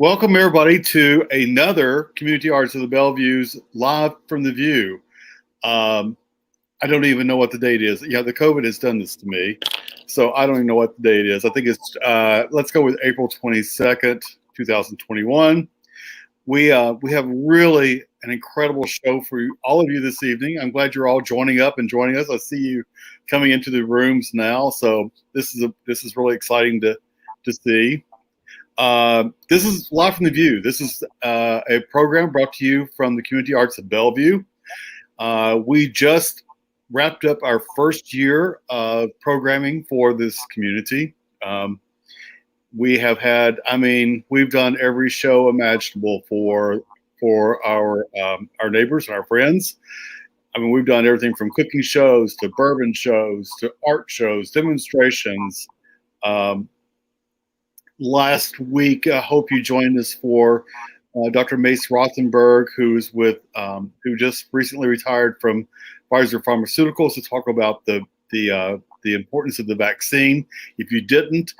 Welcome everybody to another Community Arts of the Bellevue's Live from the Vue. I don't even know what the date is. Yeah, the COVID has done this to me, so I don't even know what the date is. I think it's, let's go with April 22nd, 2021. We have really an incredible show for you, all of you this evening. I'm glad you're all joining up and joining us. I see you coming into the rooms now, so this is really exciting to see. This is Live from the Vue. This is a program brought to you from the Community Arts of Bellevue. We just wrapped up our first year of programming for this community. We have had, we've done every show imaginable for our neighbors and our friends. We've done everything from cooking shows to bourbon shows to art shows, demonstrations. Last week, I hope you joined us for Dr. Mace Rothenberg, who just recently retired from Pfizer Pharmaceuticals, to talk about the importance of the vaccine. If you didn't,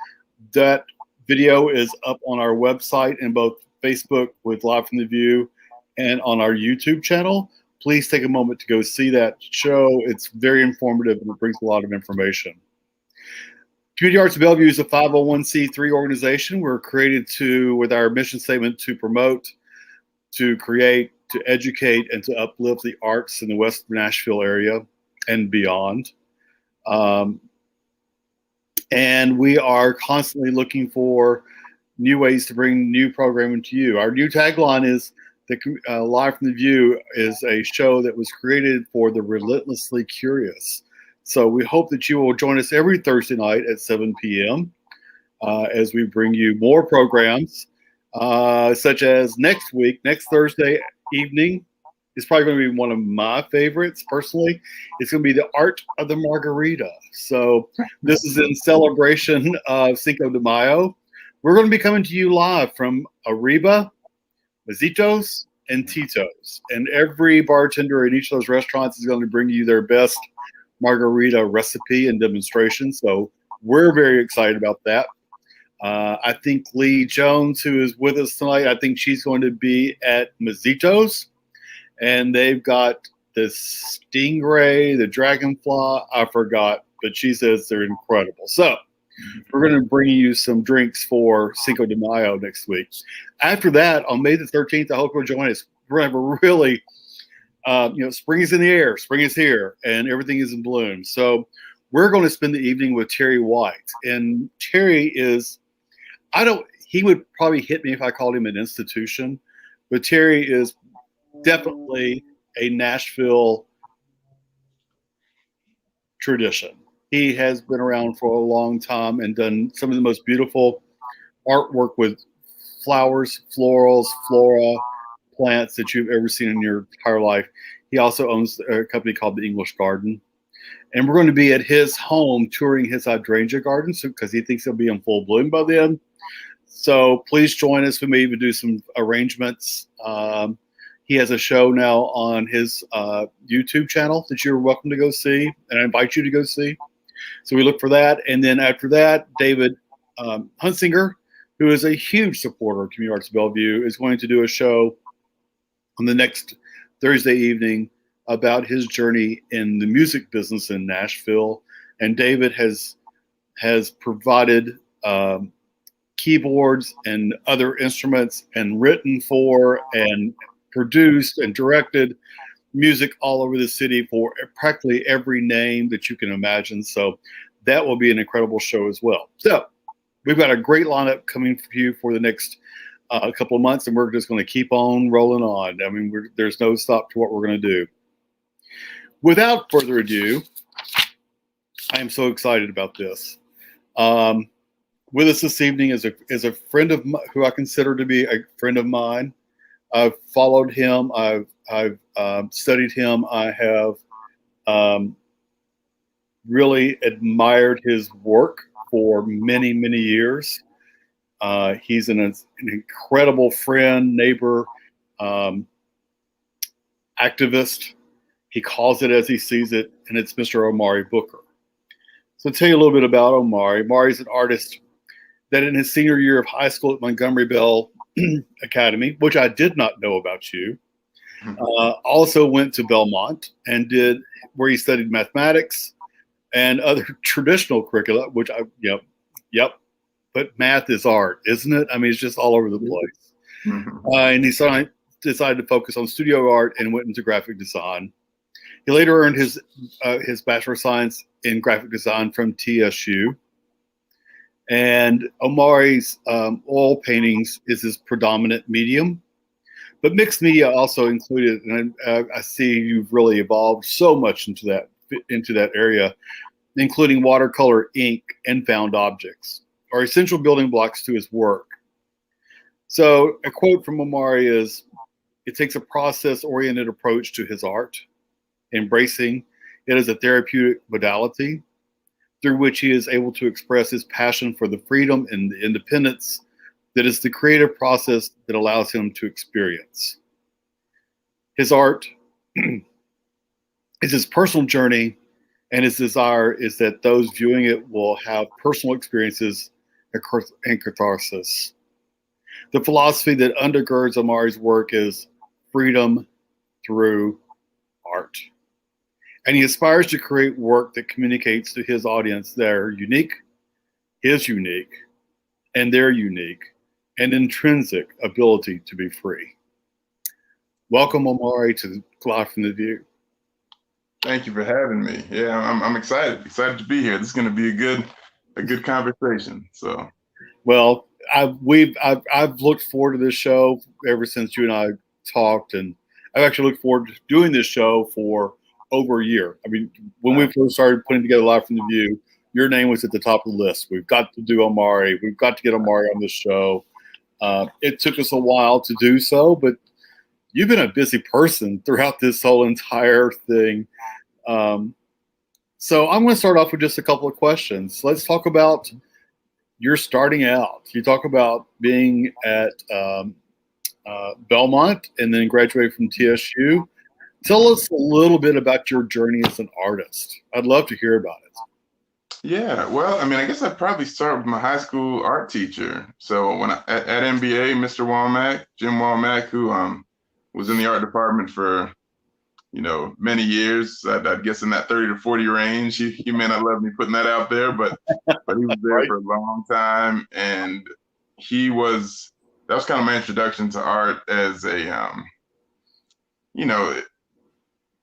that video is up on our website in both Facebook with Live from the Vue and on our YouTube channel. Please take a moment to go see that show. It's very informative and it brings a lot of information. Community Arts of Bellevue is a 501c3 organization. We're created with our mission statement to promote, to create, to educate, and to uplift the arts in the West Nashville area and beyond. And we are constantly looking for new ways to bring new programming to you. Our new tagline is Live from the Vue is a show that was created for the relentlessly curious. So we hope that you will join us every Thursday night at 7 p.m. As we bring you more programs, such as next Thursday evening is probably going to be one of my favorites personally. It's going to be the Art of the Margarita. So this is in celebration of Cinco de Mayo. We're going to be coming to you live from Arriba, Mazitos, and Tito's. And every bartender in each of those restaurants is going to bring you their best margarita recipe and demonstration. So we're very excited about that. I think Lee Jones, who is with us tonight, I think she's going to be at Mazitos, and they've got the stingray, the dragonfly, I forgot, but she says they're incredible. So we're going to bring you some drinks for Cinco de Mayo next week. After that, on May the 13th, I hope you'll join us. We're going to have a really spring is in the air, spring is here, and everything is in bloom. So we're going to spend the evening with Terry White. And Terry he would probably hit me if I called him an institution, but Terry is definitely a Nashville tradition. He has been around for a long time and done some of the most beautiful artwork with flowers, florals, flora, plants that you've ever seen in your entire life. He also owns a company called The English Garden. And we're going to be at his home touring his hydrangea garden because he thinks he'll be in full bloom by then. So please join us. We may even do some arrangements. He has a show now on his YouTube channel that you're welcome to go see, and I invite you to go see. So we look for that. And then after that, David Hunsinger, who is a huge supporter of Community Arts of Bellevue, is going to do a show on the next Thursday evening about his journey in the music business in Nashville. And David has provided keyboards and other instruments and written for and produced and directed music all over the city for practically every name that you can imagine. So that will be an incredible show as well. So we've got a great lineup coming for you for the next a couple of months, and we're just going to keep on rolling on. There's no stop to what we're going to do. Without further ado, I am so excited about this. With us this evening is a friend of who I consider to be a friend of mine. I've followed him. I've studied him. I have really admired his work for many, many years. He's an incredible friend, neighbor, activist. He calls it as he sees it, and it's Mr. Omari Booker. So I'll tell you a little bit about Omari. Omari's an artist that in his senior year of high school at Montgomery Bell Academy, which I did not know about you. Also went to Belmont and did where he studied mathematics and other traditional curricula, which yep. But math is art, isn't it? I mean, it's just all over the place. And he decided to focus on studio art and went into graphic design. He later earned his Bachelor of Science in graphic design from TSU. And Omari's oil paintings is his predominant medium. But mixed media also included, and I see you've really evolved so much into that area, including watercolor, ink, and found objects are essential building blocks to his work. So a quote from Omari is, "It takes a process-oriented approach to his art, embracing it as a therapeutic modality through which he is able to express his passion for the freedom and the independence that is the creative process that allows him to experience. His art is his personal journey, and his desire is that those viewing it will have personal experiences and catharsis. The philosophy that undergirds Omari's work is freedom through art. And he aspires to create work that communicates to his audience their unique, his unique, and their unique and intrinsic ability to be free." Welcome, Omari, to Live from the Vue. Thank you for having me. Yeah, I'm excited to be here. This is going to be a good conversation. So, well, I've looked forward to this show ever since you and I talked, and I've actually looked forward to doing this show for over a year. I mean, when we first started putting together Live from the Vue, your name was at the top of the list. We've got to do Omari. We've got to get Omari on this show. It took us a while to do so, but you've been a busy person throughout this whole entire thing. So I'm going to start off with just a couple of questions. Let's talk about your starting out. You talk about being at Belmont and then graduated from TSU. Tell us a little bit about your journey as an artist. I'd love to hear about it. Yeah, well, I mean, I guess I'd probably start with my high school art teacher. So when at MBA, Mr. Walmack, Jim Walmack, who was in the art department for many years. I'd guess in that 30 to 40 range. He may not love me putting that out there, but he was there for a long time, and that was kind of my introduction to art as a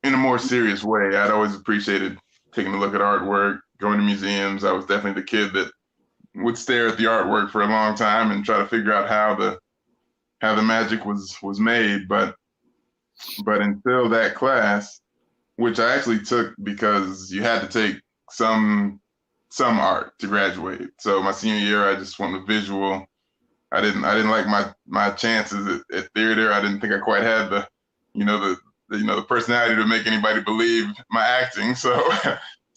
in a more serious way. I'd always appreciated taking a look at artwork, going to museums. I was definitely the kid that would stare at the artwork for a long time and try to figure out how the magic was made. But until that class, which I actually took because you had to take some art to graduate. So my senior year, I just went with visual. I didn't like my chances at theater. I didn't think I quite had the personality to make anybody believe my acting. So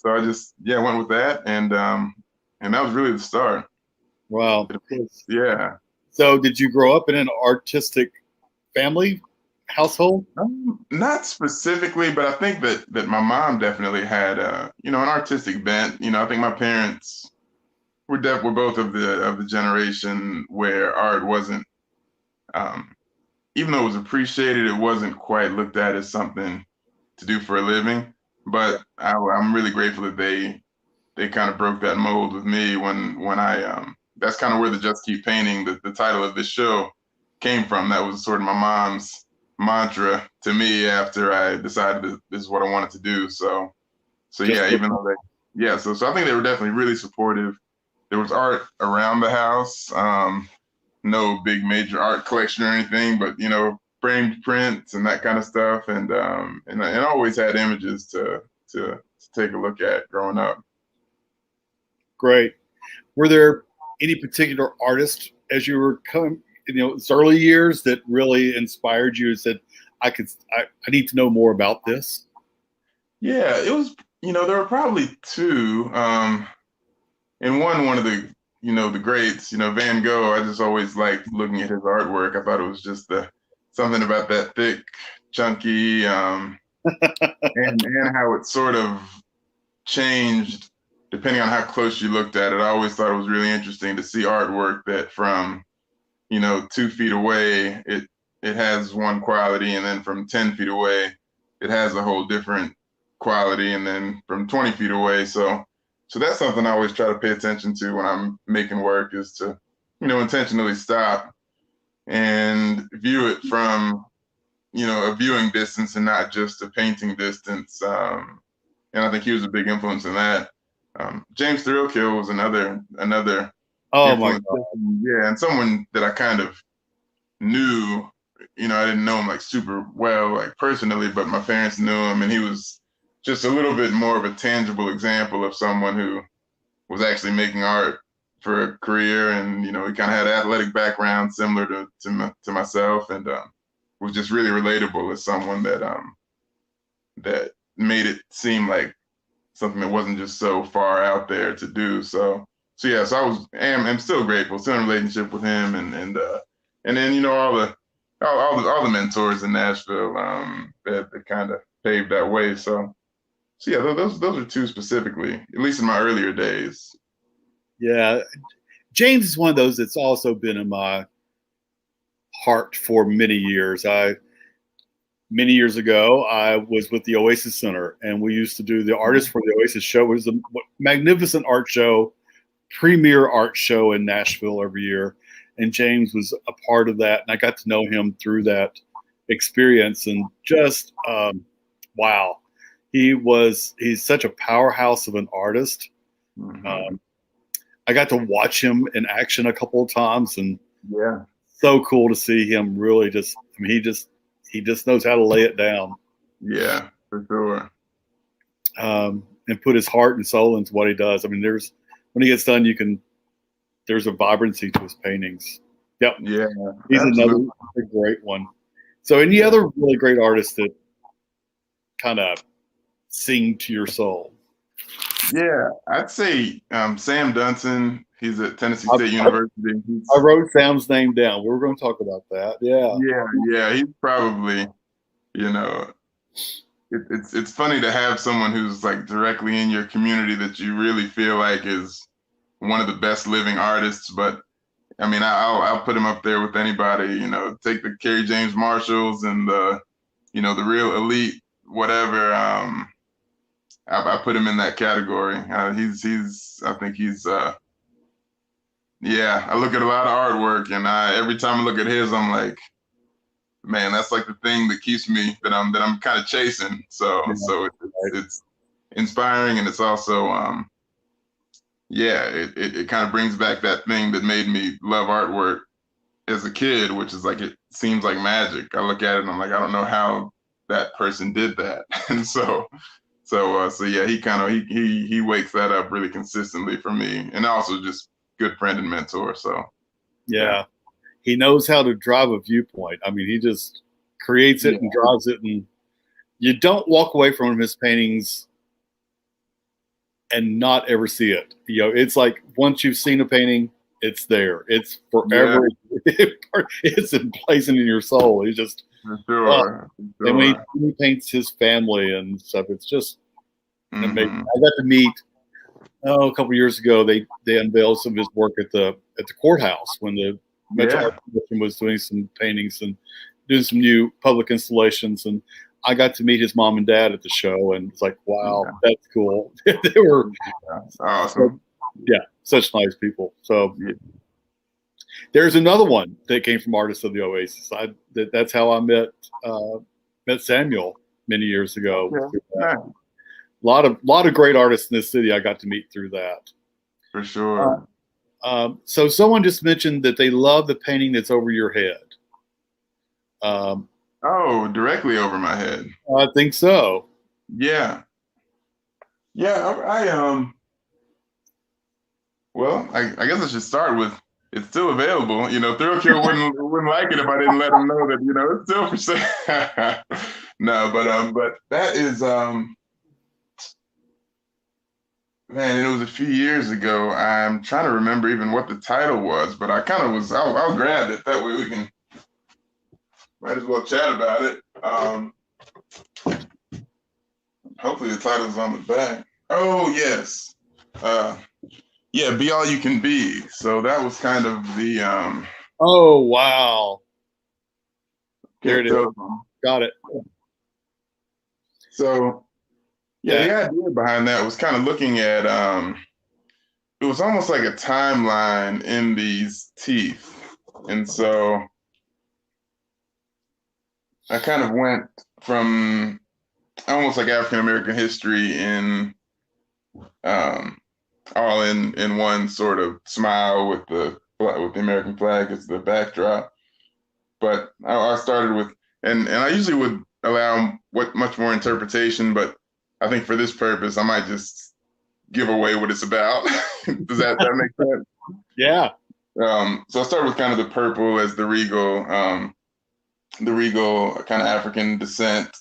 I just went with that, and that was really the start. Wow. Yeah. So did you grow up in an artistic family household? Not specifically, but I think that my mom definitely had an artistic bent. I think my parents were both of the generation where art wasn't, even though it was appreciated, it wasn't quite looked at as something to do for a living. But I'm really grateful that they kind of broke that mold with me when I that's kind of where the Just Keep Painting, the title of this show, came from. That was sort of my mom's mantra to me after I decided that this is what I wanted to do. So yeah, even though so I think they were definitely really supportive. There was art around the house, no big major art collection or anything, but framed prints and that kind of stuff, and I always had images to take a look at growing up. Great. Were there any particular artists as you were coming, it's early years that really inspired you and said, I need to know more about this? Yeah, it was, there were probably two. And one of the, the greats, Van Gogh, I just always liked looking at his artwork. I thought it was just something about that thick, chunky, and how it sort of changed depending on how close you looked at it. I always thought it was really interesting to see artwork that from 2 feet away, it has one quality, and then from 10 feet away, it has a whole different quality, and then from 20 feet away. So that's something I always try to pay attention to when I'm making work, is to, intentionally stop and view it from, a viewing distance and not just a painting distance. And I think he was a big influence in that. James Thrill was another Oh my influence. God. Yeah, and someone that I kind of knew. I didn't know him like super well, like personally, but my parents knew him, and he was just a little bit more of a tangible example of someone who was actually making art for a career. And he kind of had an athletic background similar to myself, and was just really relatable as someone that made it seem like something that wasn't just so far out there to do. So yeah, so I'm still grateful, still in a relationship with him, and then all the mentors in Nashville that kind of paved that way. So yeah, those are two specifically, at least in my earlier days. Yeah, James is one of those that's also been in my heart for many years. Many years ago, I was with the Oasis Center, and we used to do the Artists for the Oasis show. It was a magnificent art show, premier art show in Nashville every year. And James was a part of that. And I got to know him through that experience. And just, wow, he's such a powerhouse of an artist. Mm-hmm. I got to watch him in action a couple of times, and yeah, so cool to see him really he just knows how to lay it down. Yeah, for sure. And put his heart and soul into what he does. I mean, when he gets done, there's a vibrancy to his paintings. Yep. Yeah. He's another great one. So any other really great artists that kind of sing to your soul? Yeah, I'd say Sam Dunson. He's at Tennessee State University. I wrote Sam's name down. We were going to talk about that. Yeah. Yeah. He's probably, it's funny to have someone who's like directly in your community that you really feel like is one of the best living artists. But I mean, I'll put him up there with anybody. Take the Kerry James Marshalls and the real elite, whatever. I put him in that category. I think he's I look at a lot of artwork, and every time I look at his, I'm like, man, that's like the thing that keeps me, that I'm kind of chasing. So it's inspiring, and it's also it kind of brings back that thing that made me love artwork as a kid, which is like, it seems like magic. I look at it and I'm like, I don't know how that person did that. And so yeah, he wakes that up really consistently for me, and also just good friend and mentor. So yeah, he knows how to drive a viewpoint. I mean, he just creates it and drives it, and you don't walk away from his paintings and not ever see it. It's like once you've seen a painting, it's there. It's forever. Yeah. It's emblazoned in your soul. He's just for sure. And when he paints his family and stuff, it's just amazing. I got to meet a couple of years ago. They unveiled some of his work at the courthouse when the Metro Art Commission was doing some paintings and doing some new public installations, and I got to meet his mom and dad at the show, and it's like, wow, that's cool. They were awesome. Such nice people. So there's another one that came from Artists of the Oasis. That's how I met Samuel many years ago. Yeah. A lot of great artists in this city I got to meet through that. For sure. So someone just mentioned that they love the painting that's over your head. Directly over my head. I think so. Yeah. I well, I guess I should start with, it's still available. Thrill Kill wouldn't like it if I didn't let them know that it's still for sale. No, but that is man, it was a few years ago. I'm trying to remember even what the title was, but I kind of was. I'll grab it, that way we can might as well chat about it. Hopefully the title's on the back. Oh yes, Be All You Can Be. So that was kind of the Oh, wow. There Can't it is. tell. Got it. So yeah, Yeah. the idea behind that was kind of looking at it was almost like a timeline in these teeth. And so I kind of went from almost like African American history in um, all in one sort of smile with the American flag as the backdrop. But I started with and I usually would allow what much more interpretation, but I think for this purpose I might just give away what it's about. Does that make sense? Yeah. So I started with kind of the purple as the regal kind of African descent,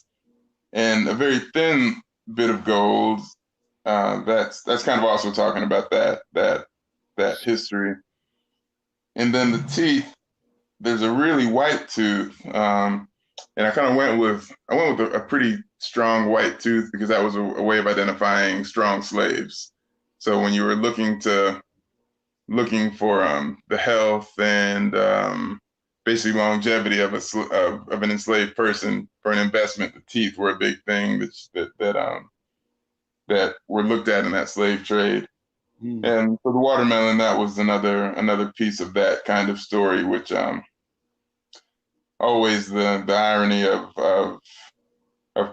and a very thin bit of gold. That's kind of also talking about that history. And then the teeth. There's a really white tooth, and I kind of went with a pretty strong white tooth because that was a way of identifying strong slaves. So when you were looking for the health and basically longevity of an enslaved person for an investment, the teeth were a big thing that were looked at in that slave trade. And for the watermelon, that was another piece of that kind of story, which always the irony of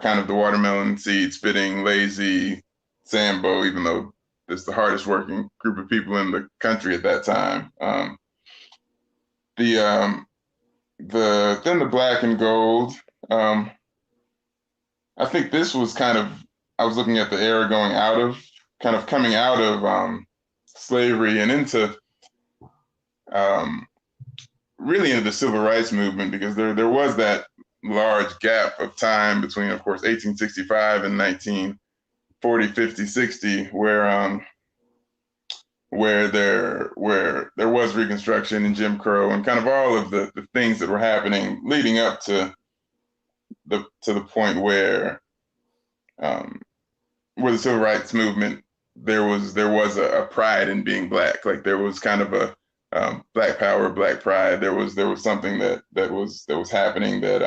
kind of the watermelon seed spitting lazy Sambo, even though it's the hardest working group of people in the country at that time. The then the black and gold. Um, I think this was kind of I was looking at the era going out of kind of coming out of slavery and into um, really into the civil rights movement because there was that large gap of time between, of course, 1865 and 1940, 50, 60, where there was Reconstruction and Jim Crow and kind of all of the things that were happening leading up to the point um, where the civil rights movement there was a pride in being black, like there was kind of a black power, black pride. There was something that was happening that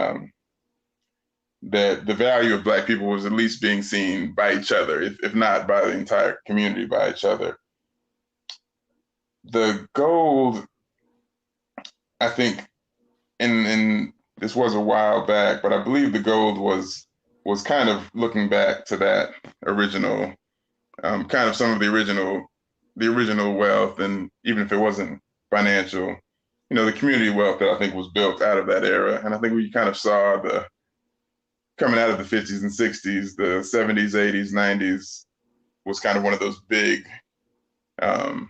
the value of black people was at least being seen by each other, if not by the entire community, by each other. The gold, I think, and this was a while back, but I believe the gold was kind of looking back to that original, kind of some of the original wealth, and even if it wasn't financial, the community wealth that I think was built out of that era. And I think we kind of saw the coming out of the 50s and 60s, the 70s, 80s, 90s was kind of one of those big um,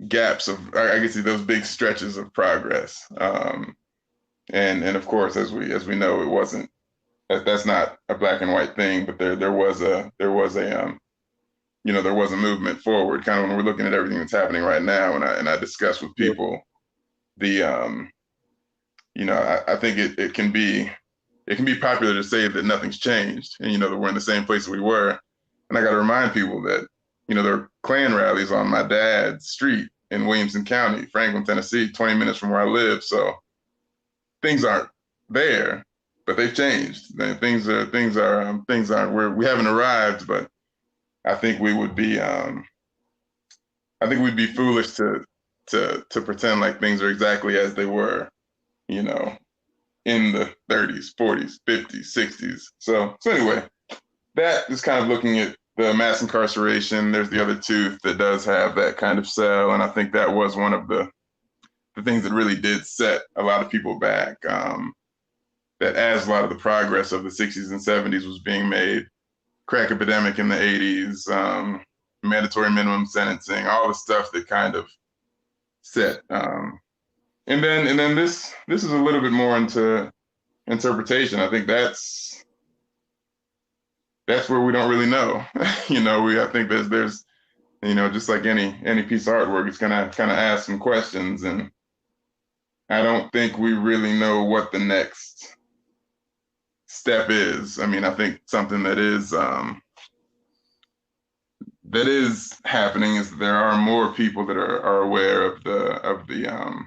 gaps of, I guess, those big stretches of progress. And of course, as we know, it wasn't that's not a black and white thing, but there was a movement forward. Kind of when we're looking at everything that's happening right now, and I discuss with people the I think it can be popular to say that nothing's changed, and that we're in the same place that we were. And I got to remind people that there are Klan rallies on my dad's street in Williamson County, Franklin, Tennessee, 20 minutes from where I live. So things aren't there, but they've changed. Things aren't where we haven't arrived, but I think we'd be foolish to pretend like things are exactly as they were, in the 30s, 40s, 50s, 60s. So anyway, that is kind of looking at the mass incarceration. There's the other tooth that does have that kind of cell, and I think that was one of the things that really did set a lot of people back. That as a lot of the progress of the 60s and 70s was being made, crack epidemic in the 80s, mandatory minimum sentencing, all the stuff that kind of set. And then this is a little bit more into interpretation. I think that's where we don't really know. I think there's just like any piece of artwork, it's gonna kind of ask some questions, and I don't think we really know what the next step is. I mean, I think something that that is happening is there are more people that are aware of the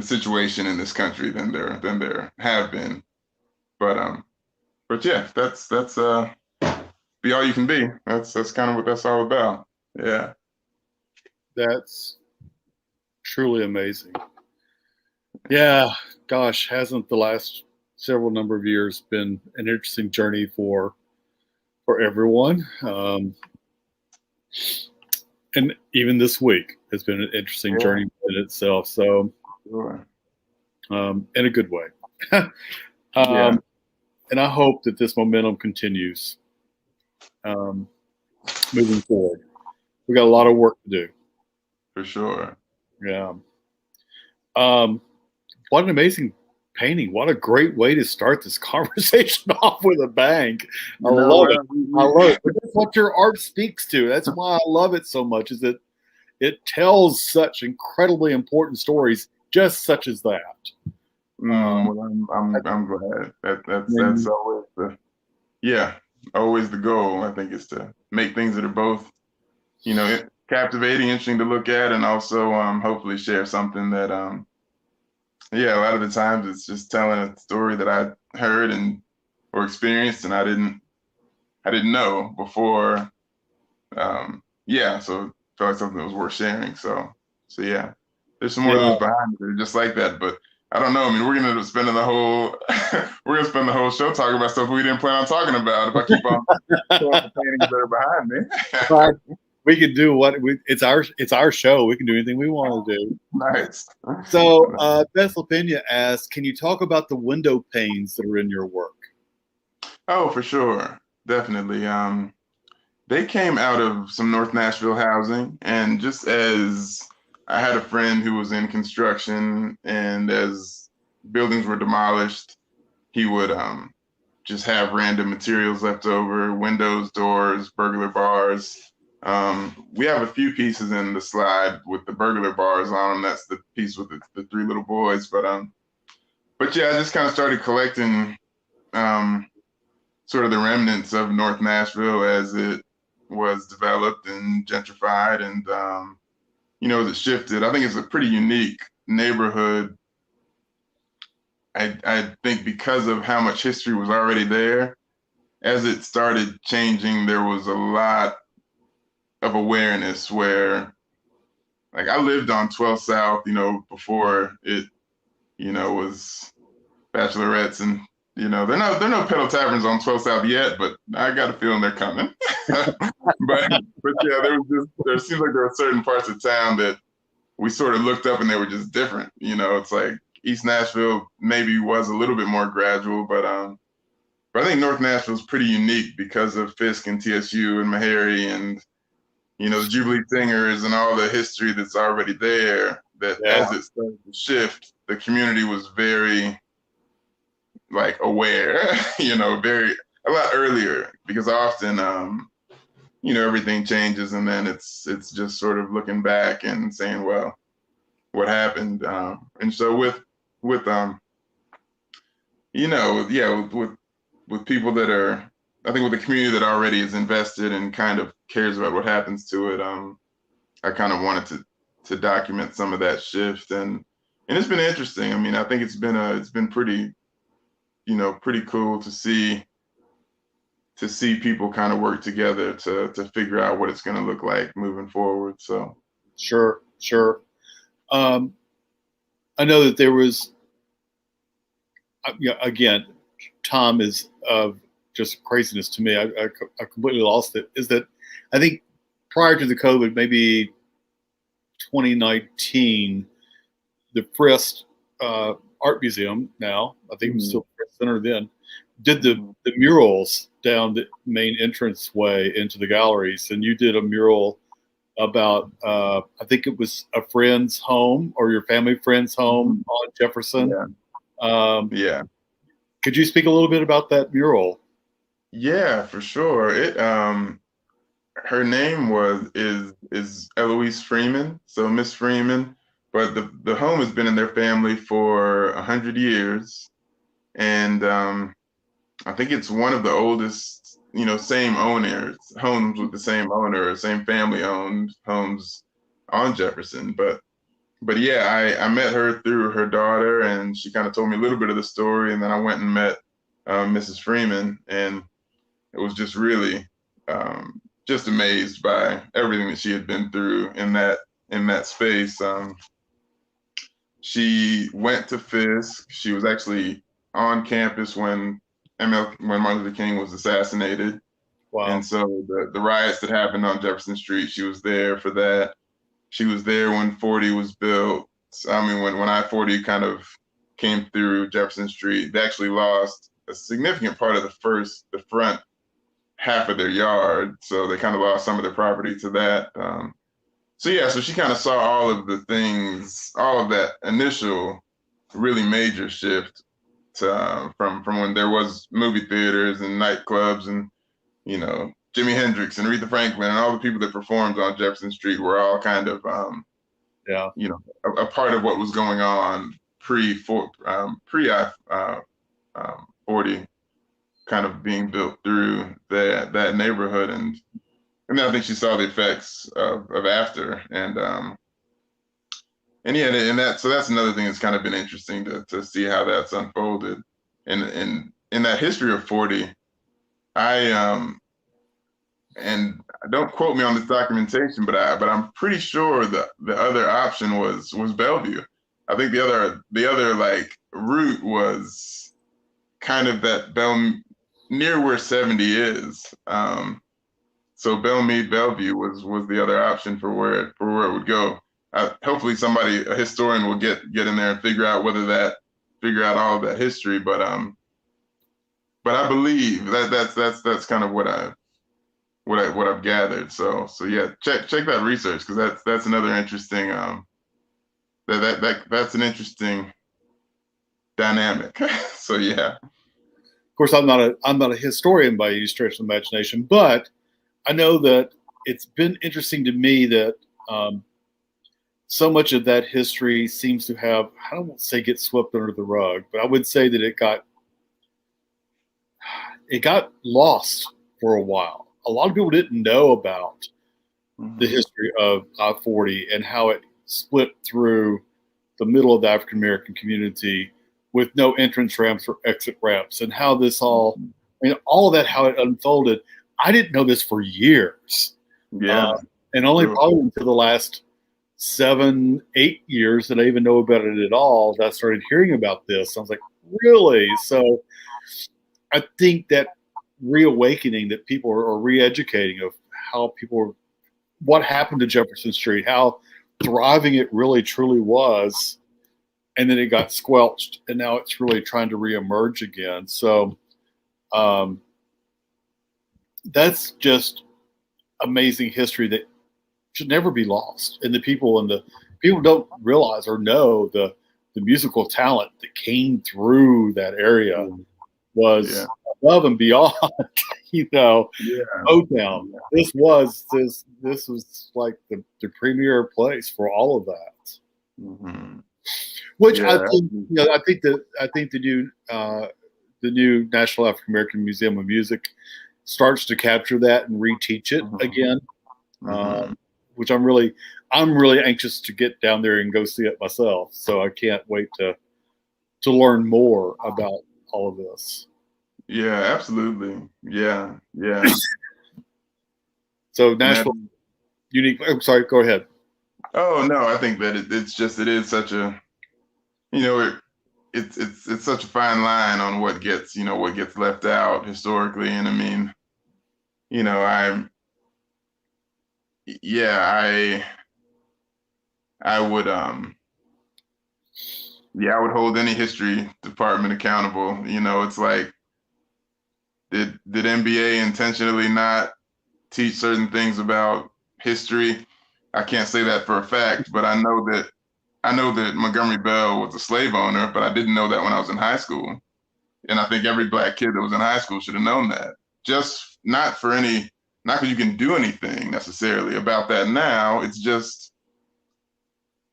situation in this country than there have been. But yeah, that's be all you can be. That's kind of what that's all about. Yeah. That's truly amazing. Yeah, gosh, hasn't the last several number of years been an interesting journey for everyone? And even this week has been an interesting journey in itself. So, Sure. in a good way. Yeah. And I hope that this momentum continues moving forward. We got a lot of work to do. For sure. Yeah. What an amazing painting. What a great way to start this conversation off with a bang. I love it. I love it. But that's what your art speaks to. That's why I love it so much, is that it tells such incredibly important stories, just such as that. Well, I'm glad that's always the goal. I think is to make things that are both, captivating, interesting to look at, and also hopefully share something that a lot of the times it's just telling a story that I heard and or experienced and I didn't know before. So it felt like something that was worth sharing. So yeah, there's some more of those behind it that are just like that. But I don't know. I mean, we're gonna end up spending the whole spend the whole show talking about stuff we didn't plan on talking about if I keep on showing the paintings that are behind me. We can do it's our show. We can do anything we want to do. Nice. So Beth LaPena asks, can you talk about the window panes that are in your work? Oh, for sure. Definitely. They came out of some North Nashville housing, and just as I had a friend who was in construction, and as buildings were demolished, he would just have random materials left over, windows, doors, burglar bars. We have a few pieces in the slide with the burglar bars on them. That's the piece with the three little boys. But yeah, I just kind of started collecting sort of the remnants of North Nashville as it was developed and gentrified, and as it shifted. I think it's a pretty unique neighborhood. I think because of how much history was already there, as it started changing, there was a lot of awareness where, like, I lived on 12th South, before it, was bachelorettes and, there are no pedal taverns on 12th South yet, but I got a feeling they're coming. but yeah, there seems like there were certain parts of town that we sort of looked up and they were just different. It's like East Nashville maybe was a little bit more gradual, but I think North Nashville is pretty unique because of Fisk and TSU and Meharry and the Jubilee Singers and all the history that's already there. That as it started to shift, the community was very aware, a lot earlier, because often everything changes and then it's just sort of looking back and saying, well, what happened? And so with people that are, I think with the community that already is invested and kind of cares about what happens to it, I kind of wanted to document some of that shift, and it's been interesting. I mean, I think it's been pretty, pretty cool to see people kind of work together to figure out what it's going to look like moving forward. So sure. I know that there was, again, Tom is just craziness to me. I completely lost it. Is that I think prior to the COVID, maybe 2019, the Frist Art Museum, now I think it was still Frist Center then, did the murals down the main entrance way into the galleries, and you did a mural about I think it was a friend's home or your family friend's home on Jefferson. Yeah. Could you speak a little bit about that mural? Yeah, for sure. It her name is Eloise Freeman, so Miss Freeman, but the home has been in their family for 100 years, and I think it's one of the oldest same owners, homes with the same owner, same family owned homes on Jefferson. But yeah, I met her through her daughter, and she kind of told me a little bit of the story, and then I went and met Mrs. Freeman, and it was just really just amazed by everything that she had been through in that space. She went to Fisk. She was actually on campus when Martin Luther King was assassinated. Wow. And so the riots that happened on Jefferson Street, she was there for that. She was there when 40 was built. I mean, when I-40 kind of came through Jefferson Street, they actually lost a significant part of the front half of their yard. So they kind of lost some of their property to that. So yeah, so she kind of saw all of the things, all of that initial really major shift to, from when there was movie theaters and nightclubs and, Jimi Hendrix and Aretha Franklin and all the people that performed on Jefferson Street were all kind of, a part of what was going on pre 40 kind of being built through that neighborhood. And then I think she saw the effects of after. So that's another thing that's kind of been interesting to see how that's unfolded. And in that history of 40, and don't quote me on this documentation, but I'm pretty sure the other option was Bellevue. I think the other like route was kind of that near where 70 is. So Belmead Bellevue was the other option for where it would go. Hopefully a historian will get in there and figure out all of that history. But I believe that's kind of what I've gathered. So yeah, check that research, because that's another interesting that's an interesting dynamic. So yeah. Of course, I'm not a historian by any stretch of the imagination, but I know that it's been interesting to me that so much of that history seems to have, I don't want to say get swept under the rug, but I would say that it got lost for a while. A lot of people didn't know about the history of I-40 and how it split through the middle of the African American community with no entrance ramps or exit ramps, and how this all of that, how it unfolded. I didn't know this for years. Yeah. And only probably until the last 7-8 years that I even know about it at all, that I started hearing about this. I was like, really? So I think that reawakening that people are re-educating of how what happened to Jefferson Street, how thriving it really truly was, and then it got squelched, and now it's really trying to reemerge again. So that's just amazing history that should never be lost. And the people don't realize or know the musical talent that came through that area was above and beyond, Motown. This was like the premier place for all of that. Mm-hmm. Which I think the new National African American Museum of Music starts to capture that and reteach it again. Which I'm really anxious to get down there and go see it myself. So I can't wait to learn more about all of this. Yeah, absolutely. Yeah. So Nashville, unique. I'm sorry. Go ahead. Oh no, I think that it is such a, it's such a fine line on what gets left out historically, and I mean, I would hold any history department accountable. It's like, did NBA intentionally not teach certain things about history? I can't say that for a fact, but I know that Montgomery Bell was a slave owner, but I didn't know that when I was in high school. And I think every Black kid that was in high school should have known that. Just not because you can do anything necessarily about that now. It's just,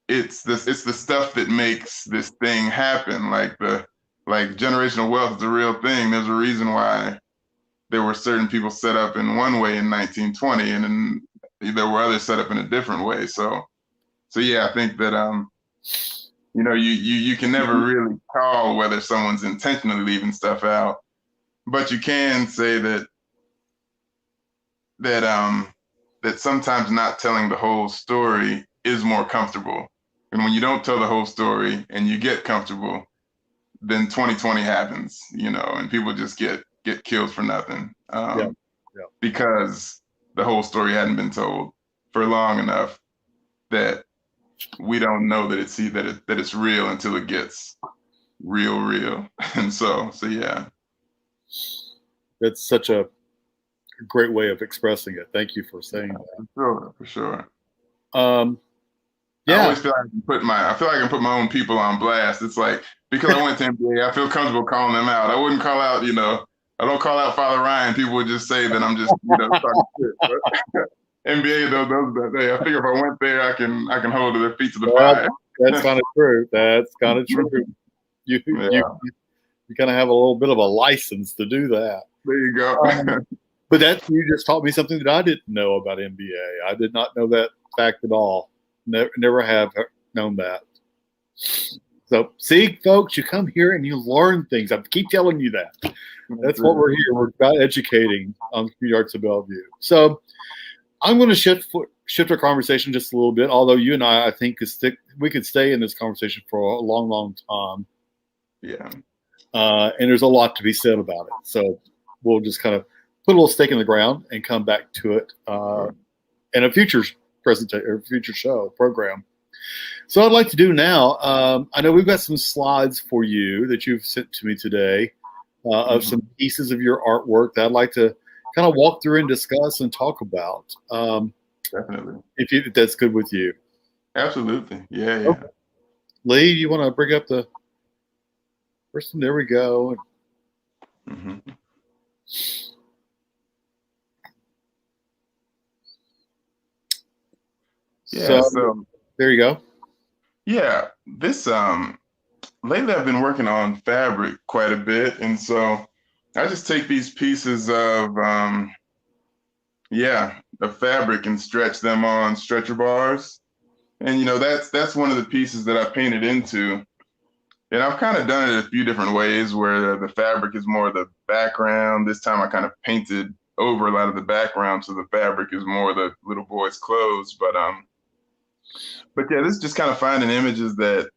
it's the stuff that makes this thing happen. Like generational wealth is a real thing. There's a reason why there were certain people set up in one way in 1920, and then there were others set up in a different way. So yeah, I think that you can never really call whether someone's intentionally leaving stuff out, but you can say that sometimes not telling the whole story is more comfortable. And when you don't tell the whole story and you get comfortable, then 2020 happens, and people just get killed for nothing, because the whole story hadn't been told for long enough that we don't know that it's real until it gets real. And so yeah. That's such a great way of expressing it. Thank you for saying that. For sure. Yeah. I always feel like I can put my own people on blast. It's like, because I went to MBA, I feel comfortable calling them out. I wouldn't call out, I don't call out Father Ryan. People would just say that I'm just, talking shit. But MBA, though, I figure if I went there, I can hold their feet to the fire. That's kind of true. That's kind of true. You kind of have a little bit of a license to do that. There you go. But you just taught me something that I didn't know about MBA. I did not know that fact at all. Never have known that. So, see, folks, you come here and you learn things. I keep telling you that. That's what we're here. We're about educating on the community arts of Bellevue. So, I'm going to shift our conversation just a little bit. Although you and I think we could stay in this conversation for a long, long time. Yeah. And there's a lot to be said about it. So, we'll just kind of put a little stake in the ground and come back to it in a future presentation or future show program. So I'd like to do now, I know we've got some slides for you that you've sent to me today of some pieces of your artwork that I'd like to kind of walk through and discuss and talk about. Definitely. If that's good with you. Absolutely. Yeah. Okay. Lee, you want to bring up the first one? There we go. Yeah, so there you go. Yeah, this lately I've been working on fabric quite a bit, and so I just take these pieces of fabric and stretch them on stretcher bars, and that's one of the pieces that I painted into, and I've kind of done it a few different ways where the fabric is more the background. This time I kind of painted over a lot of the background, so the fabric is more the little boy's clothes, but yeah, this is just kind of finding images that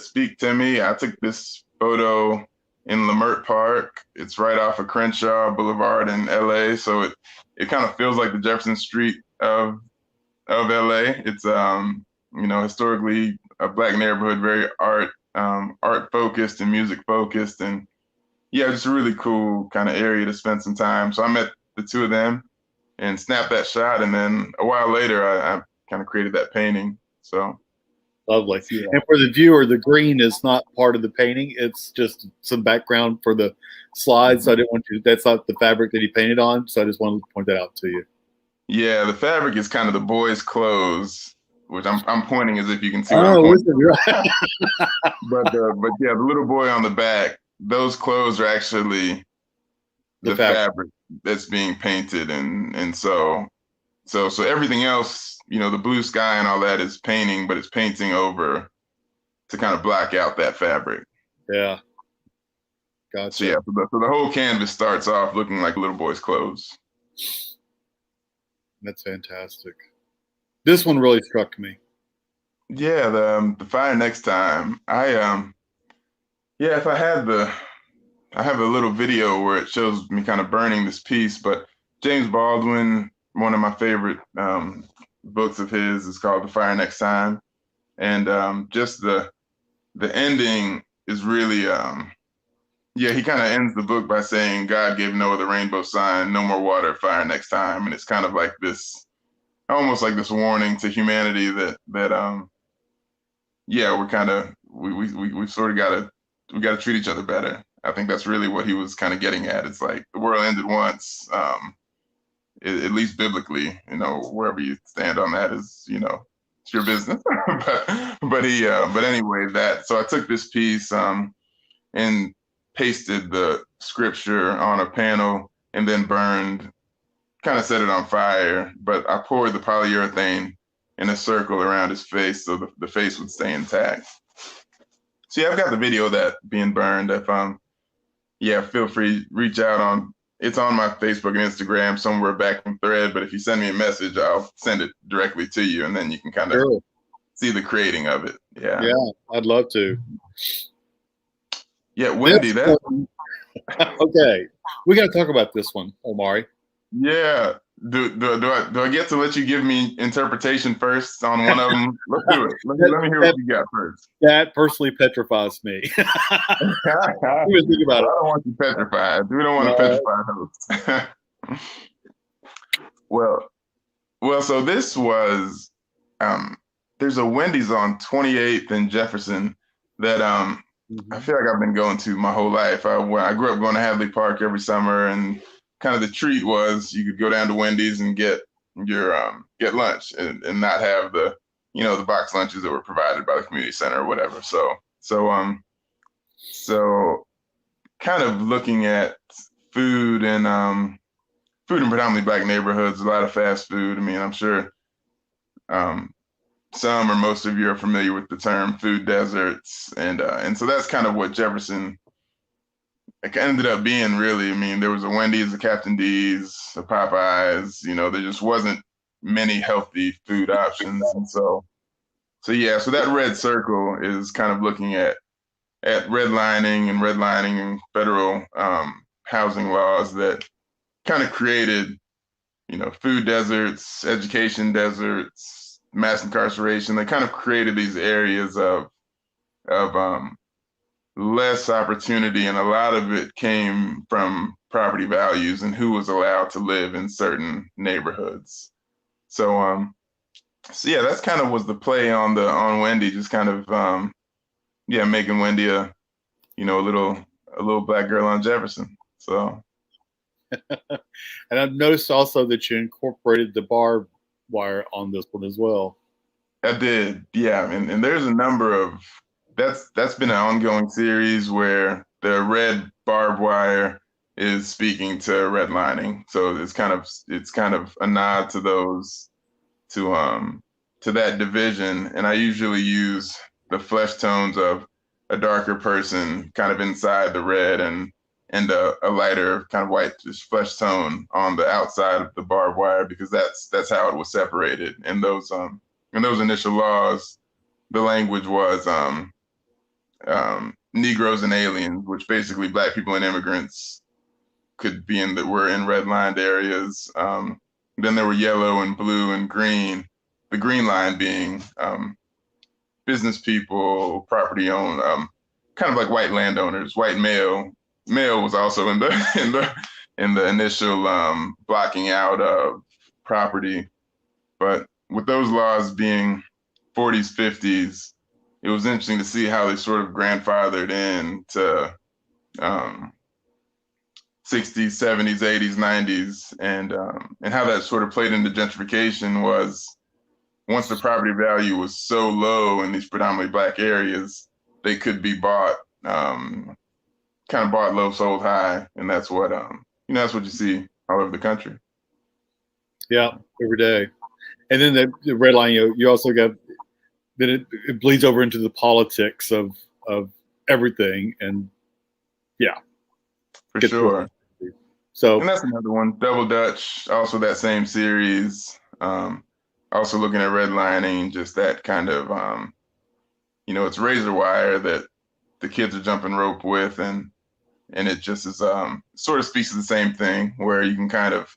speak to me. I took this photo in Lemert Park. It's right off of Crenshaw Boulevard in LA. So it kind of feels like the Jefferson Street of LA. It's historically a Black neighborhood, very art focused and music focused, and yeah, just a really cool kind of area to spend some time. So I met the two of them and snapped that shot, and then a while later I kind of created that painting. So lovely. Yeah. And for the viewer, the green is not part of the painting. It's just some background for the slides. So I didn't want you, that's not the fabric that he painted on. So I just wanted to point that out to you. Yeah, the fabric is kind of the boy's clothes, which I'm pointing as if you can see what I'm pointing. Right. but yeah, the little boy on the back, those clothes are actually the fabric that's being painted, and so everything else, the blue sky and all that is painting, but it's painting over to kind of black out that fabric. Yeah. Gotcha. So yeah, so the whole canvas starts off looking like a little boy's clothes. That's fantastic. This one really struck me. Yeah, the Fire Next Time. If I have a little video where it shows me kind of burning this piece, but James Baldwin, one of my favorite books of his, is called The Fire Next Time, and just the ending is really he kind of ends the book by saying God gave Noah the rainbow sign, no more water, fire next time, and it's kind of like this, almost like this warning to humanity that we're kind of we sort of got to treat each other better. I think that's really what he was kind of getting at. It's like the world ended once. At least biblically, wherever you stand on that is, it's your business. but anyway, so I took this piece and pasted the scripture on a panel and then burned, kind of set it on fire. But I poured the polyurethane in a circle around his face so the face would stay intact. So yeah, I've got the video of that being burned. If yeah, feel free, reach out on, it's on my Facebook and Instagram somewhere back in thread, but if you send me a message, I'll send it directly to you, and then you can kind of see the creating of it. Yeah. Yeah, I'd love to. Yeah, Wendy, that. Okay, we got to talk about this one, Omari. Yeah. Do I get to let you give me interpretation first on one of them? Let's do it. Let me hear what you got first. That personally petrifies me. Think about it. I don't want you petrified. We don't want to petrify hosts. Well, so this was, there's a Wendy's on 28th and Jefferson that I feel like I've been going to my whole life. I grew up going to Hadley Park every summer, and kind of the treat was you could go down to Wendy's and get your get lunch and not have the the box lunches that were provided by the community center or whatever. So kind of looking at food in predominantly Black neighborhoods, a lot of fast food. I mean, I'm sure some or most of you are familiar with the term food deserts, and so that's kind of what Jefferson ended up being, really. I mean, there was a Wendy's, a Captain D's, a Popeyes. There just wasn't many healthy food options, and so yeah. So that red circle is kind of looking at redlining and federal housing laws that kind of created, food deserts, education deserts, mass incarceration. They kind of created these areas of less opportunity, and a lot of it came from property values and who was allowed to live in certain neighborhoods. So yeah, that's kind of was the play on Wendy, just kind of making Wendy a little Black girl on Jefferson. So and I've noticed also that you incorporated the barbed wire on this one as well. I did, yeah, and there's a number of that's been an ongoing series where the red barbed wire is speaking to redlining. So it's kind of a nod to those to that division. And I usually use the flesh tones of a darker person kind of inside the red and a lighter kind of white flesh tone on the outside of the barbed wire, because that's how it was separated. In those initial laws, the language was Negroes and aliens, which basically Black people and immigrants could be were in redlined areas. Then there were yellow and blue and green. The green line being business people, property owned, kind of like white landowners. White male was also in the initial blocking out of property. But with those laws being 40s, 50s, it was interesting to see how they sort of grandfathered in to 60s, 70s, 80s, 90s, and how that sort of played into gentrification was, once the property value was so low in these predominantly Black areas, they could be bought, kind of bought low, sold high, and that's what that's what you see all over the country. Yeah, every day. And then the red line, you also got, then it bleeds over into the politics of everything, and yeah, for sure. So, and that's another one. Double Dutch, also that same series. Also looking at redlining, just that kind of it's razor wire that the kids are jumping rope with, and it just is sort of speaks to the same thing, where you can kind of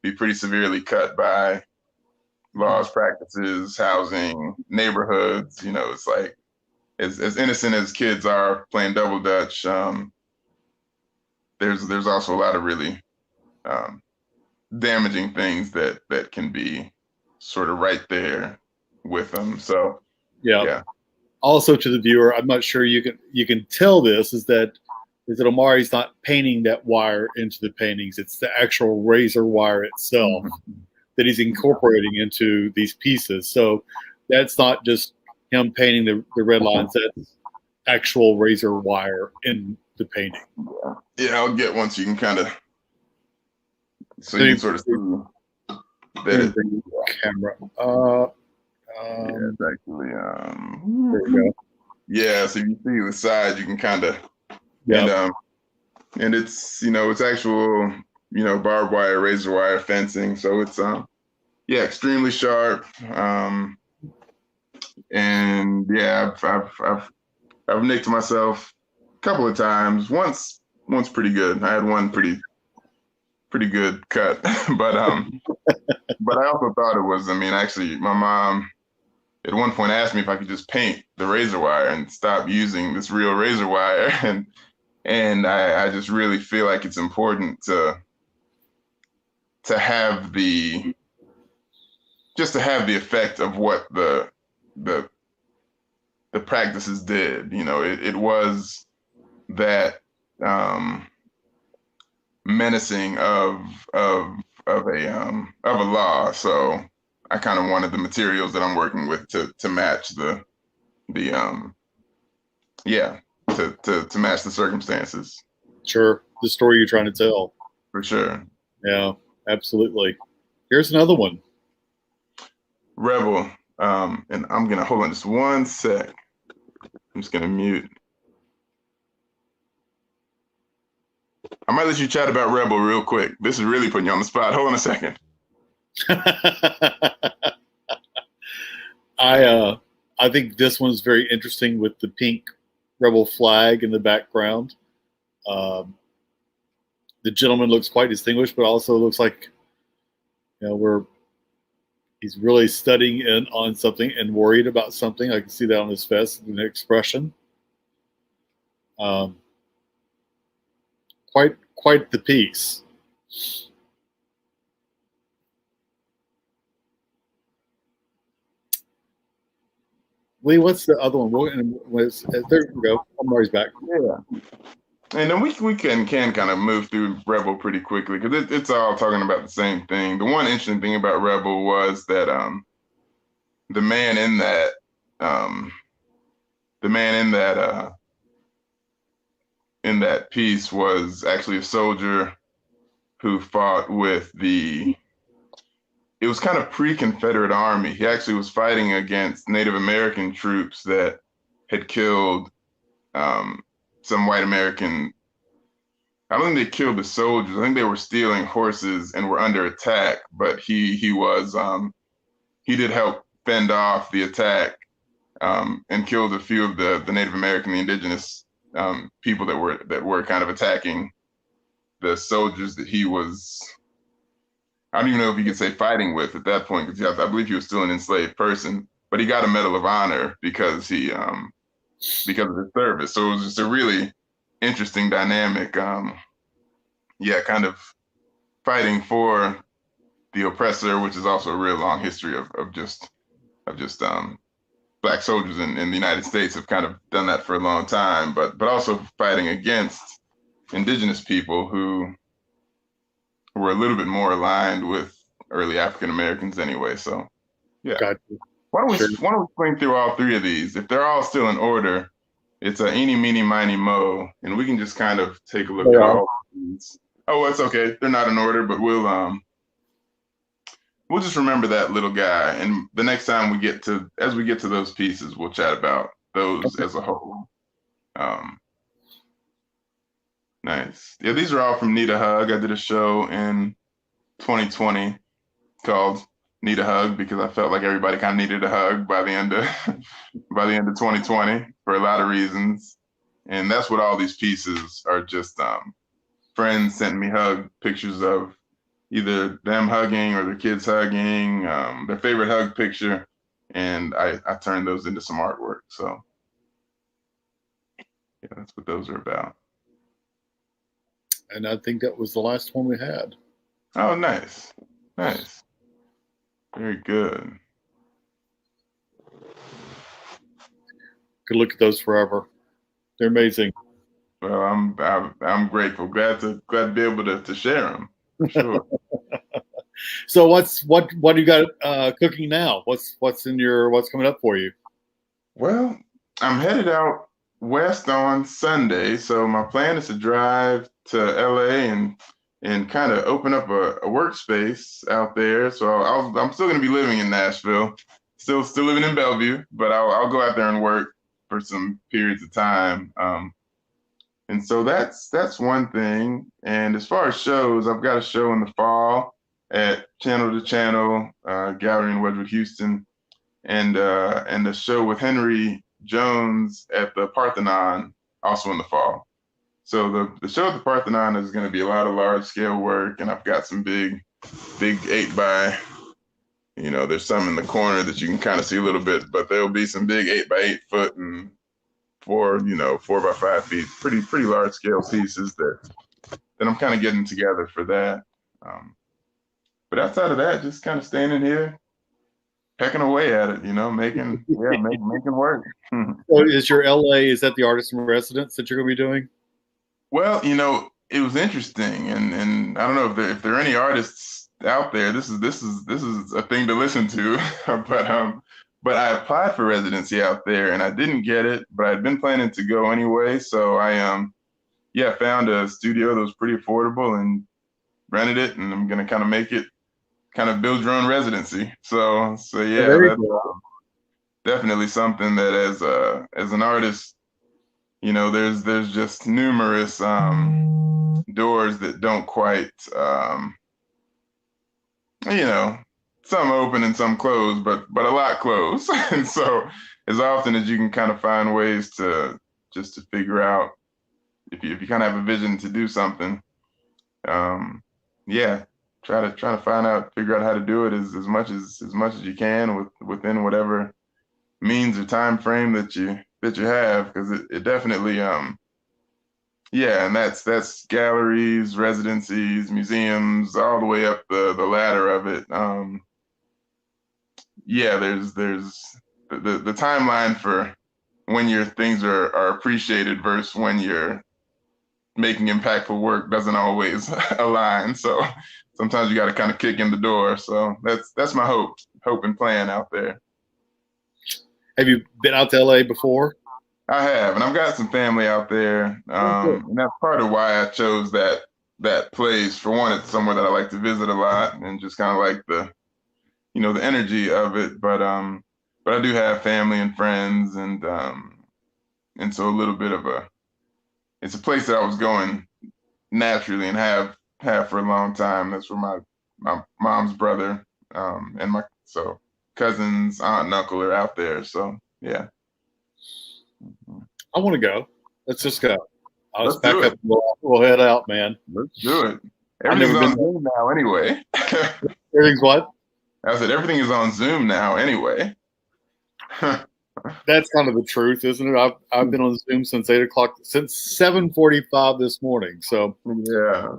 be pretty severely cut by laws, practices, housing, neighborhoods. It's like as innocent as kids are playing double dutch, there's also a lot of really damaging things that can be sort of right there with them. So yeah. Also, to the viewer, I'm not sure you can tell this is that Omari's not painting that wire into the paintings. It's the actual razor wire itself that he's incorporating into these pieces. So that's not just him painting the red lines. That's actual razor wire in the painting. Yeah, I'll get once you can kind of so you can sort of see that it, camera. yeah, it's actually There we go. yeah. So you see the side, you can kind of and it's it's actual barbed wire, razor wire fencing. So it's yeah, extremely sharp. And yeah, I've nicked myself a couple of times. Once pretty good. I had one pretty good cut, but I also thought it was. I mean, actually, my mom at one point asked me if I could just paint the razor wire and stop using this real razor wire, and I just really feel like it's important to have the effect of what the practices did. It was that menacing of a law. So I kind of wanted the materials that I'm working with to match the to match the circumstances. Sure, the story you're trying to tell. For sure. Yeah, absolutely. Here's another one. Rebel. And I'm gonna hold on just one sec. I'm just gonna mute. I might let you chat about Rebel real quick. This is really putting you on the spot. Hold on a second. I think this one's very interesting with the pink Rebel flag in the background. The gentleman looks quite distinguished, but also looks like he's really studying in on something and worried about something. I can see that on his face, an expression. Quite the piece. Lee, what's the other one? There we go. Omari's back. Yeah. And then we can kind of move through Rebel pretty quickly because it's all talking about the same thing. The one interesting thing about Rebel was that the man in that piece was actually a soldier who fought with it was kind of pre-Confederate Army. He actually was fighting against Native American troops that had killed some white American. I don't think they killed the soldiers. I think they were stealing horses and were under attack. But he did help fend off the attack and killed a few of the Native American, the indigenous people that were kind of attacking the soldiers that he was. I don't even know if you could say fighting with at that point, because I believe he was still an enslaved person. But he got a Medal of Honor because of his service. So it was just a really interesting dynamic. Kind of fighting for the oppressor, which is also a real long history of just Black soldiers in the United States have kind of done that for a long time, but also fighting against indigenous people who were a little bit more aligned with early African Americans anyway. So yeah. Gotcha. Why don't we swing through all three of these? If they're all still in order, it's a eeny, meeny, miny, mo, and we can just kind of take a look at all of these. Oh, it's okay. They're not in order, but we'll just remember that little guy. And the next time we get to those pieces, we'll chat about those as a whole. Nice. Yeah, these are all from Need a Hug. I did a show in 2020 called Need a Hug because I felt like everybody kind of needed a hug by the end of 2020 for a lot of reasons. And that's what all these pieces are, just friends sent me hug pictures of either them hugging or their kids hugging, their favorite hug picture. And I turned those into some artwork. So yeah, that's what those are about. And I think that was the last one we had. Oh, nice. Nice. Very good. Could look at those forever. They're amazing. Well, I'm grateful. Glad to be able to share them. For sure. So what do you got cooking now? What's coming up for you? Well, I'm headed out west on Sunday, so my plan is to drive to LA and and kind of open up a workspace out there. So I'm still going to be living in Nashville, still living in Bellevue, but I'll go out there and work for some periods of time. And so that's one thing. And as far as shows, I've got a show in the fall at Channel to Channel Gallery in Wedgwood, Houston, and a show with Henry Jones at the Parthenon also in the fall. So the show at the Parthenon is going to be a lot of large scale work, and I've got some big 8 by, there's some in the corner that you can kind of see a little bit, but there'll be some big 8 by 8 foot and 4 by 5 feet, pretty large scale pieces that I'm kind of getting together for that. But outside of that, just kind of staying in here, pecking away at it, making work. So is your LA, is that the artist in residence that you're going to be doing? Well, it was interesting, and I don't know if there are any artists out there. This is a thing to listen to, but I applied for residency out there and I didn't get it, but I'd been planning to go anyway. So I found a studio that was pretty affordable and rented it, and I'm gonna kind of make it, kind of build your own residency. So yeah, that's definitely something that as an artist, there's just numerous doors that don't quite, some open and some closed, but a lot close. And so as often as you can kind of find ways to figure out if you kind of have a vision to do something, try to figure out how to do it as much as you can within whatever means or time frame that you have, because it definitely and that's galleries, residencies, museums, all the way up the ladder of it. There's the timeline for when your things are appreciated versus when you're making impactful work doesn't always align. So sometimes you got to kind of kick in the door. So that's my hope and plan out there. Have you been out to LA before? I have, and I've got some family out there, and that's part of why I chose that place. For one, it's somewhere that I like to visit a lot, and just kind of like the energy of it. But I do have family and friends, and so a little bit of it's a place that I was going naturally and have for a long time. That's where my mom's brother and my cousins, aunt and uncle are out there. So yeah. I want to go. Let's just go. Let's pack up. We'll head out, man. Let's do it. Everything's on Zoom now anyway. Everything's what? I said everything is on Zoom now anyway. That's kind of the truth, isn't it? I've been on Zoom since 8 o'clock, since 7:45 this morning. So yeah,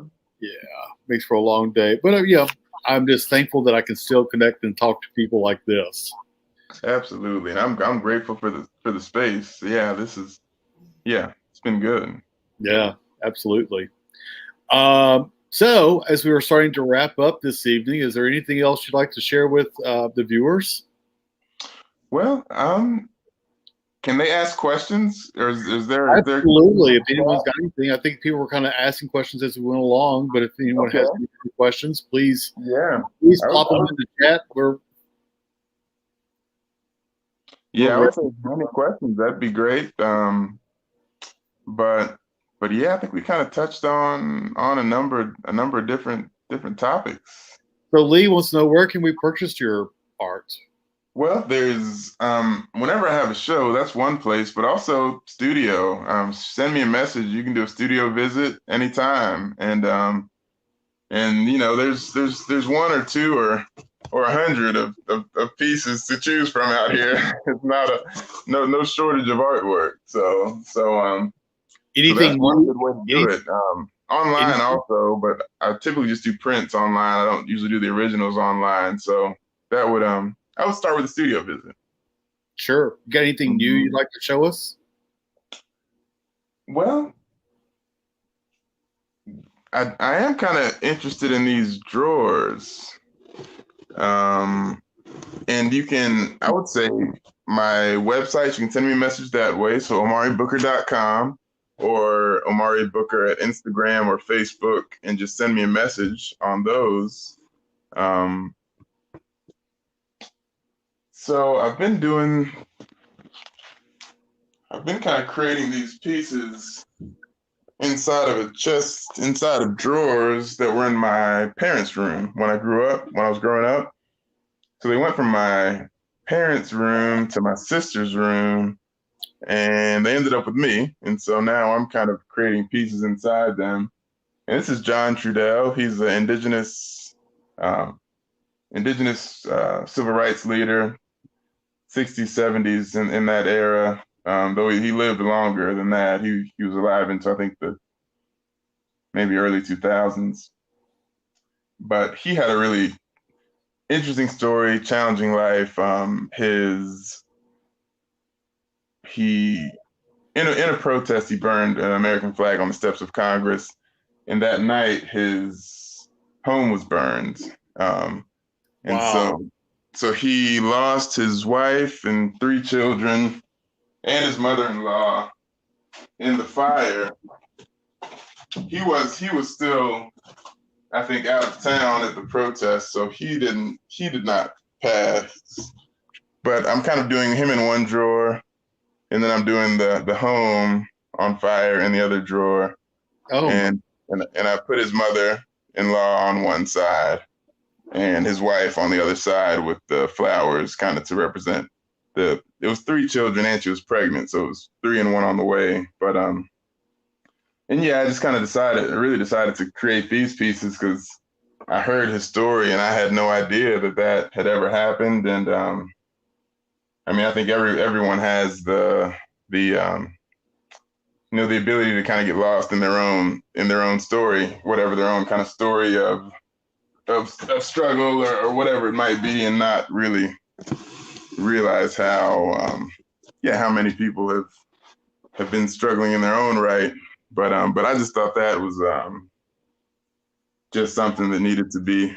makes for a long day. But I'm just thankful that I can still connect and talk to people like this. Absolutely, and I'm grateful for the space. Yeah, it's been good. Yeah, absolutely. So as we were starting to wrap up this evening, is there anything else you'd like to share with the viewers? Well, can they ask questions, or is there? Absolutely. If anyone's got anything, I think people were kind of asking questions as we went along. But if anyone has any questions, please pop them in the chat. I would say any questions, that'd be great. But yeah, I think we kind of touched on a number of different topics. So Lee wants to know, where can we purchase your art? Well, there's whenever I have a show, that's one place, but also studio. Send me a message. You can do a studio visit anytime, and there's one or two or 100 of pieces to choose from out here. It's not no shortage of artwork. So anything, so that's one good way to do it. Online also, but I typically just do prints online. I don't usually do the originals online. So that would I would start with a studio visit. Sure. You got anything new you'd like to show us? Well, I am kind of interested in these drawers. And you can, I would say my website, you can send me a message that way. So omaribooker.com. or Omari Booker at Instagram or Facebook, and just send me a message on those. So I've been kind of creating these pieces inside of drawers that were in my parents' room when I was growing up. So they went from my parents' room to my sister's room, and they ended up with me. And so now I'm kind of creating pieces inside them. And this is John Trudell. He's an indigenous civil rights leader, 60s, 70s in that era. Though he lived longer than that. He was alive until I think the maybe early 2000s. But he had a really interesting story, challenging life. In a protest, he burned an American flag on the steps of Congress, and that night his home was burned. And Wow. so he lost his wife and 3 children and his mother-in-law in the fire. He was still, I think, out of town at the protest, so he did not pass. But I'm kind of doing him in one drawer, and then I'm doing the home on fire in the other drawer. Oh. And I put his mother-in-law on one side and his wife on the other side with the flowers, kind of to represent it was 3 children and she was pregnant, so it was 3 and 1 on the way. But and yeah, I just kind of really decided to create these pieces because I heard his story and I had no idea that had ever happened. And I mean, I think everyone has the ability to kind of get lost in their own story, whatever their own kind of story of struggle or whatever it might be, and not really realize how many people have been struggling in their own right. But I just thought that was just something that needed to be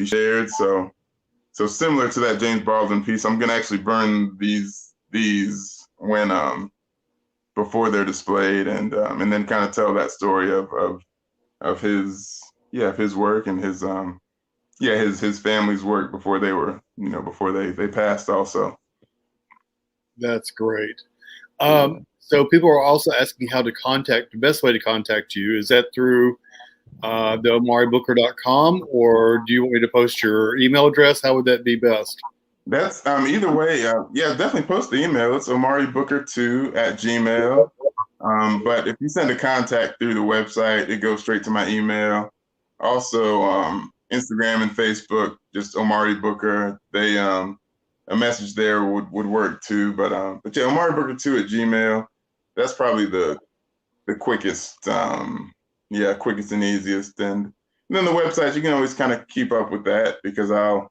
shared. So similar to that James Baldwin piece, I'm gonna actually burn these when before they're displayed, and then kind of tell that story of his work and his family's work before they were before they passed also. That's great. So people are also asking how to contact. The best way to contact you, is that through the omaribooker.com, or do you want me to post your email address? How would that be best? That's either way. Definitely post the email. It's omaribooker2@gmail. But if you send a contact through the website, it goes straight to my email. Also, Instagram and Facebook, just Omari Booker. They a message there would work too. But yeah, omaribooker2@gmail. That's probably the quickest, quickest and easiest. And then the website, you can always kind of keep up with that because I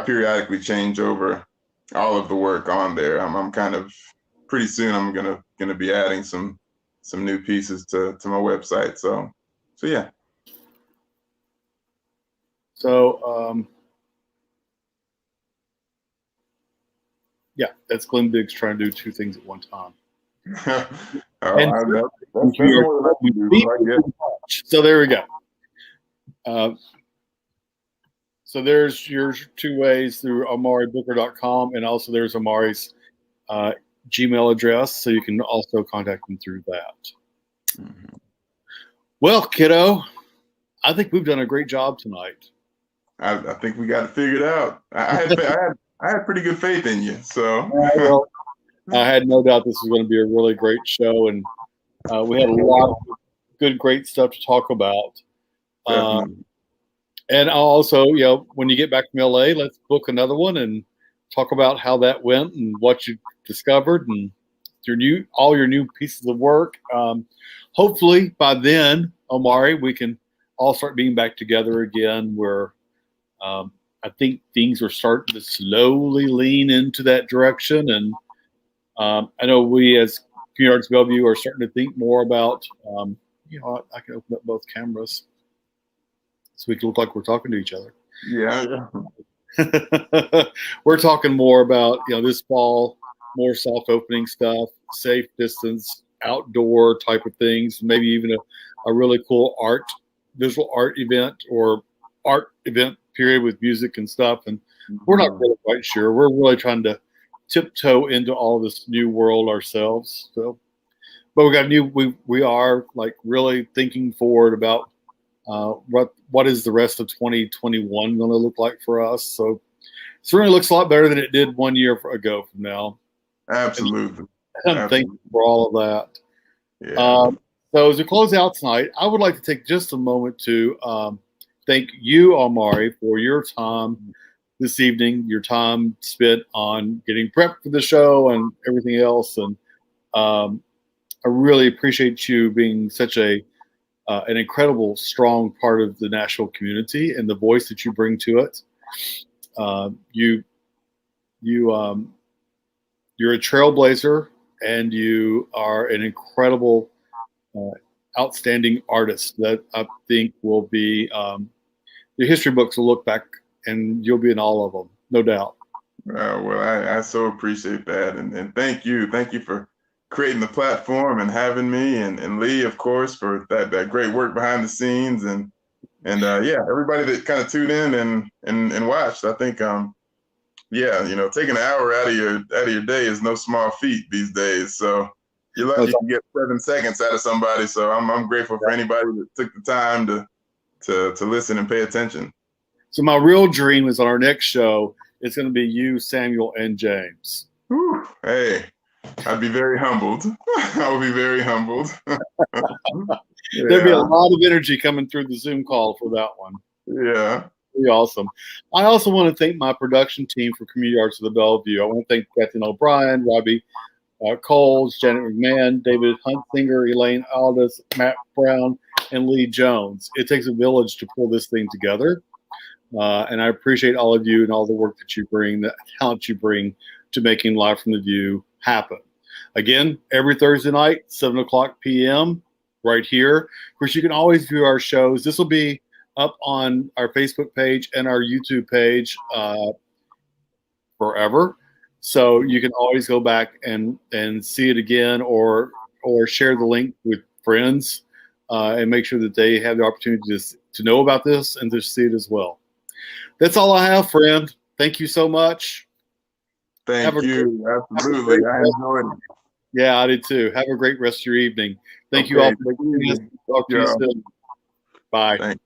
periodically change over all of the work on there. I'm kind of pretty soon I'm gonna be adding some new pieces to my website. So yeah. So that's Glenn Biggs trying to do 2 things at one time. So there we go. So there's your 2 ways, through omaribooker.com, and also there's Omari's Gmail address, so you can also contact him through that. Mm-hmm. Well, kiddo, I think we've done a great job tonight. I think we got it figured out. I had pretty good faith in you, so. Well, I had no doubt this was going to be a really great show, and we had a lot of good, great stuff to talk about. And also, when you get back from LA, let's book another one and talk about how that went and what you discovered and all your new pieces of work. Hopefully by then, Omari, we can all start being back together again, where I think things are starting to slowly lean into that direction. And I know we as Community Arts Bellevue are starting to think more about, I can open up both cameras so we can look like we're talking to each other. Yeah. We're talking more about, this fall, more soft opening stuff, safe distance, outdoor type of things, maybe even a really cool visual art event or art event period with music and stuff. And we're not really quite sure. We're really trying to tiptoe into all this new world ourselves. So, but we are like really thinking forward about what is the rest of 2021 going to look like for us. So it certainly looks a lot better than it did 1 year ago from now. Absolutely. And I'm thankful for all of that. Yeah. So as we close out tonight, I would like to take just a moment to thank you, Omari, for your time this evening, your time spent on getting prepped for the show and everything else. And I really appreciate you being such an incredible, strong part of the Nashville community and the voice that you bring to it. You're a trailblazer, and you are an incredible, outstanding artist that I think will be the history books will look back, and you'll be in all of them, no doubt. Well, I so appreciate that, and thank you for creating the platform and having me, and Lee, of course, for that great work behind the scenes, and yeah, everybody that kind of tuned in and watched. I think yeah, taking an hour out of your day is no small feat these days. So you're lucky you can get 7 seconds out of somebody. So I'm grateful for anybody that took the time to listen and pay attention. So my real dream is on our next show, it's going to be you, Samuel, and James. Whew, hey, I'd be very humbled. I would be very humbled. There'd be a lot of energy coming through the Zoom call for that one. Yeah. Pretty awesome. I also want to thank my production team for Community Arts of the Bellevue. I want to thank Kathleen O'Brien, Robbie Coles, Janet McMahon, David Huntsinger, Elaine Aldis, Matt Brown, and Lee Jones. It takes a village to pull this thing together. And I appreciate all of you and all the work that you bring, the talent you bring to making Live from the Vue happen. Again, every Thursday night, 7 o'clock p.m., right here. Of course, you can always view our shows. This will be up on our Facebook page and our YouTube page forever. So you can always go back and see it again, or share the link with friends and make sure that they have the opportunity to know about this and to see it as well. That's all I have, friend. Thank you so much. Thank you. Absolutely. I enjoyed it. Yeah, I did too. Have a great rest of your evening. Thank you all for listening. Talk to you soon. Bye. Thanks.